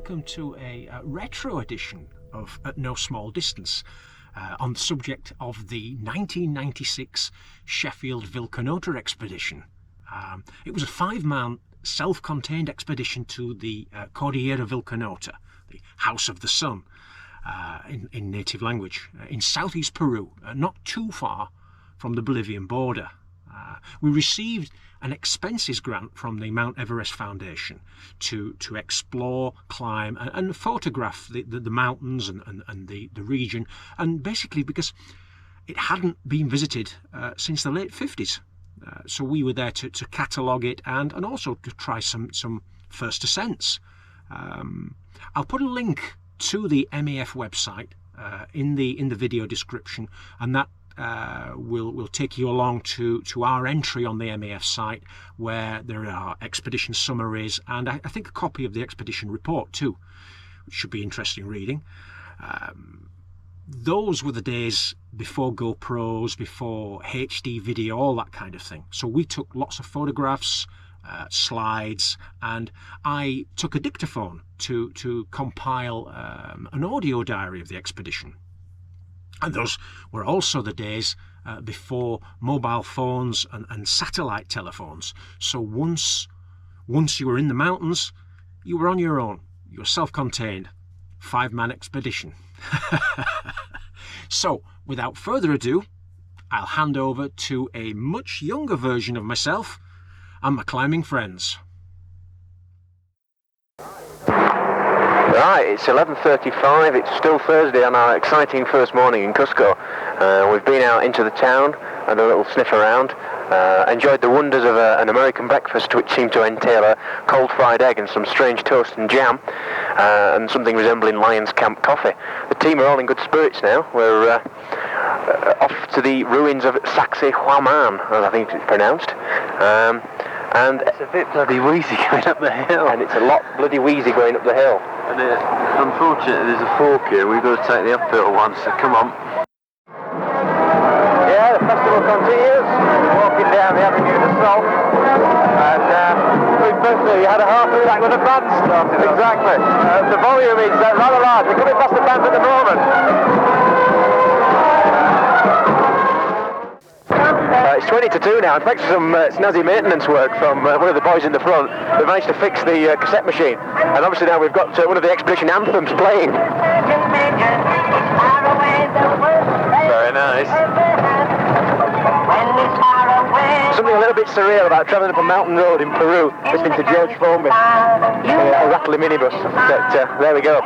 welcome to a retro edition of At No Small Distance on the subject of the 1996 Sheffield Vilcanota expedition. It was a 5-man self-contained expedition to the Cordillera Vilcanota, the House of the Sun in native language, in southeast Peru, not too far from the Bolivian border. We received an expenses grant from the Mount Everest Foundation to explore, climb and photograph the mountains and the region, and basically because it hadn't been visited since the late 50s. So we were there to catalogue it and also to try some first ascents. I'll put a link to the MAF website in the video description, and that will take you along to our entry on the MAF site, where there are expedition summaries and I think a copy of the expedition report too, which should be interesting reading. Those were the days before GoPros, before HD video, all that kind of thing. So we took lots of photographs, slides, and I took a dictaphone to compile an audio diary of the expedition. And those were also the days before mobile phones and satellite telephones. So once you were in the mountains, you were on your own. You were self-contained. 5-man expedition. So, without further ado, I'll hand over to a much younger version of myself and my climbing friends. Right, it's 11:35, it's still Thursday on our exciting first morning in Cusco. We've been out into the town and a little sniff around, enjoyed the wonders of an American breakfast, which seemed to entail a cold fried egg and some strange toast and jam, and something resembling Lions Camp coffee. The team are all in good spirits now. We're off to the ruins of Sacsayhuaman, as I think it's pronounced. And it's a bit bloody wheezy going up the hill. And it's a lot bloody wheezy going up the hill. And unfortunately there's a fork here, we've got to take the uphill one, so come on. Yeah, the festival continues. Walking down the Avenue de Salt. And we had a half track with the band started. Exactly. The volume is rather large. We're coming past the band at the moment. It's 20 to 2 now, and thanks to some snazzy maintenance work from one of the boys in the front, we managed to fix the cassette machine, and obviously now we've got one of the expedition anthems playing. Very nice. Something a little bit surreal about travelling up a mountain road in Peru, listening to George Formby, a rattly minibus, but there we go.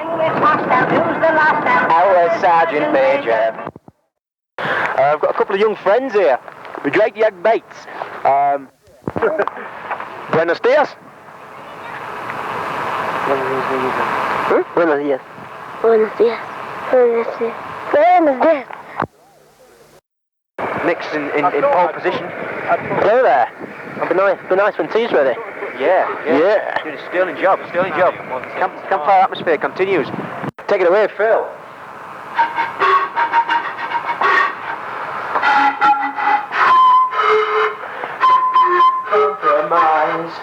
Our Sergeant Major. I've got a couple of young friends here. We Drake Yag Bates. Buenos dias. Buenos días. Buenos días. Buenos días. Buenos días. Nick's in pole position. Hello there. It'll be nice when tea's ready. Yeah. Doing a sterling job. Campfire atmosphere continues. Take it away, Phil. Compromise.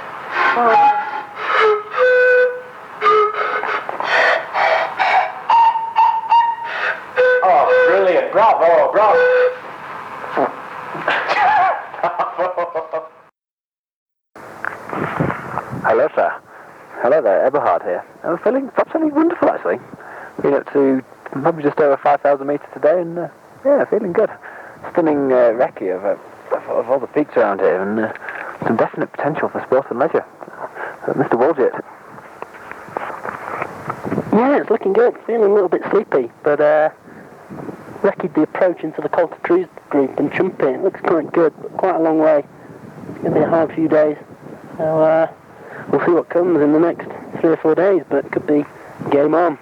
Oh, brilliant. Bravo. Hello, sir. Hello there, Eberhard here. I'm feeling absolutely wonderful, actually. Been up to probably just over 5,000 metres today, and feeling good. Stunning recce of all the peaks around here, and some definite potential for sport and leisure. Mr. Walgett. Yeah, it's looking good. Feeling a little bit sleepy, but recce'd the approach into the Colter Trees group and chumping. It looks quite good, but quite a long way. It's going to be a hard few days. So we'll see what comes in the next 3 or 4 days, but it could be game on.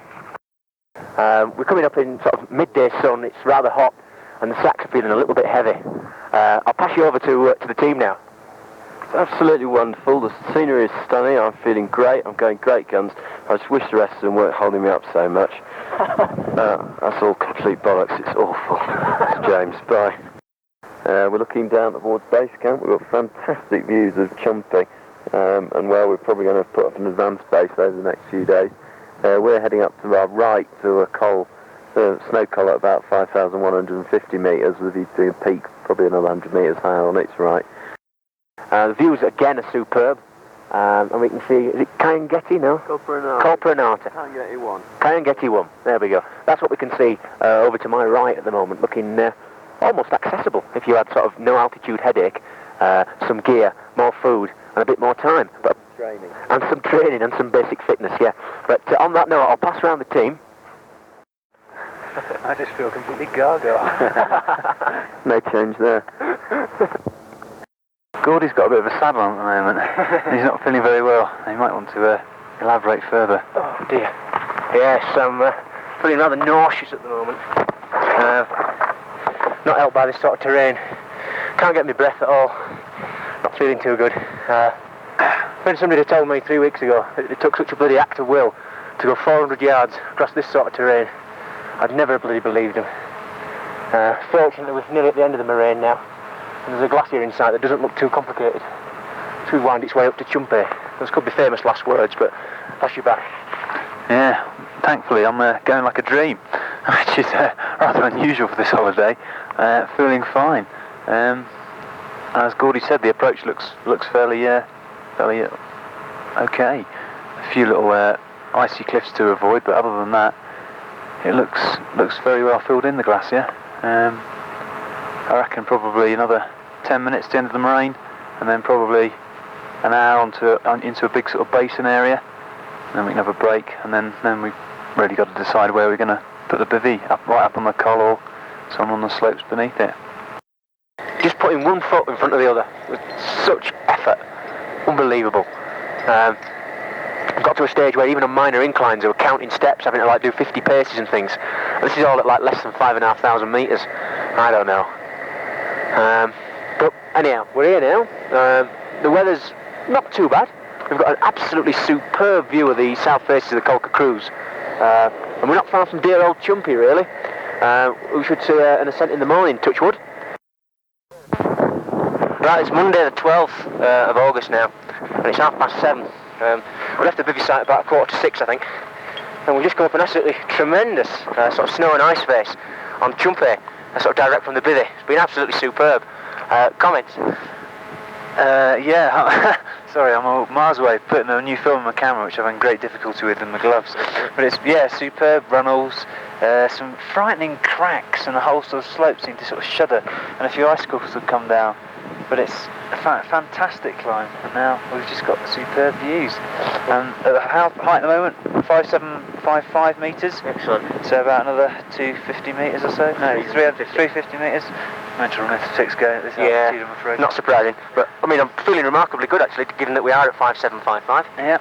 We're coming up in sort of midday sun. It's rather hot, and the sacks are feeling a little bit heavy. I'll pass you over to the team now. It's absolutely wonderful, the scenery is stunning, I'm feeling great, I'm going great guns. I just wish the rest of them weren't holding me up so much. That's all complete bollocks, it's awful. It's James, bye. We're looking down towards base camp. We've got fantastic views of Chumpy, and we're probably going to put up an advanced base over the next few days. We're heading up to our right to a snow col at about 5,150 metres, with you to a peak probably another 100 metres higher on its right. The views again are superb, and we can see, is it Cayengeti, no? Cordillera. Cayengeti 1, there we go. That's what we can see over to my right at the moment, looking almost accessible if you had sort of no altitude headache, some gear, more food, and a bit more time. But some training and some basic fitness, yeah. But on that note, I'll pass around the team. I just feel completely gaga. No change there. Gordy's got a bit of a saddle on at the moment. He's not feeling very well. He might want to elaborate further. Oh dear. Yes, I'm feeling rather nauseous at the moment. Not helped by this sort of terrain. Can't get my breath at all. Not feeling too good. When somebody had told me 3 weeks ago that it took such a bloody act of will to go 400 yards across this sort of terrain, I'd never bloody believed him. Fortunately, we're nearly at the end of the moraine now, and there's a glacier in sight that doesn't look too complicated. It should wind its way up to Chumpe. Those could be famous last words, but pass you back. Yeah, thankfully I'm going like a dream, which is rather unusual for this holiday. Feeling fine. As Gordy said, the approach looks fairly okay. A few little icy cliffs to avoid, but other than that, it looks very well filled in, the glacier. I reckon probably another 10 minutes to the end of the moraine, and then probably an hour into a big sort of basin area. And then we can have a break, and then we've really got to decide where we're going to put the bivvy, right up on the col or some on the slopes beneath it. Just putting one foot in front of the other with such effort. Unbelievable. Got to a stage where even on minor inclines they were counting steps, having to do 50 paces and things. And this is all at less than 5,500 metres. I don't know. But anyhow, we're here now. The weather's not too bad. We've got an absolutely superb view of the south faces of the Colca Cruz. And we're not far from dear old Chumpe, really. We should see an ascent in the morning, touch wood. Right, it's Monday the 12th of August now, and it's 7:30. We left the bivvy site about 5:45, I think, and we just come up an absolutely tremendous sort of snow and ice face on Chumpe, sort of direct from the bivvy. It's been absolutely superb. Comments? Yeah, sorry, I'm miles away putting a new film on my camera, which I'm having great difficulty with in my gloves. But it's, superb runnels, some frightening cracks, and the whole sort of slope seemed to sort of shudder, and a few icicles had come down. But it's a fantastic climb, and now we've just got superb views. At the height at the moment, 5,755 metres. Excellent. So about another 250 metres or so. No, 350 metres. Mental arithmetic's going at this altitude, I'm afraid. Not surprising. But I mean, I'm feeling remarkably good actually, given that we are at 5,755. Yeah,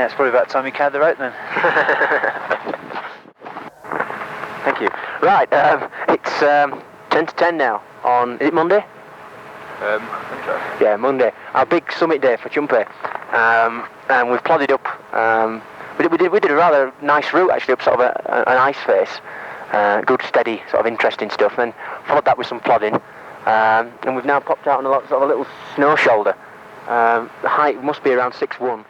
it's probably about time you carried the rope then. Thank you. Right, it's 10 to 10 now on, is it Monday? Yeah, Monday. Our big summit day for Chumpe. And we've plodded up. We did a rather nice route actually up sort of an ice face. Good, steady, sort of interesting stuff. And then followed that with some plodding. And we've now popped out on a little snow shoulder. The height must be around 6'1".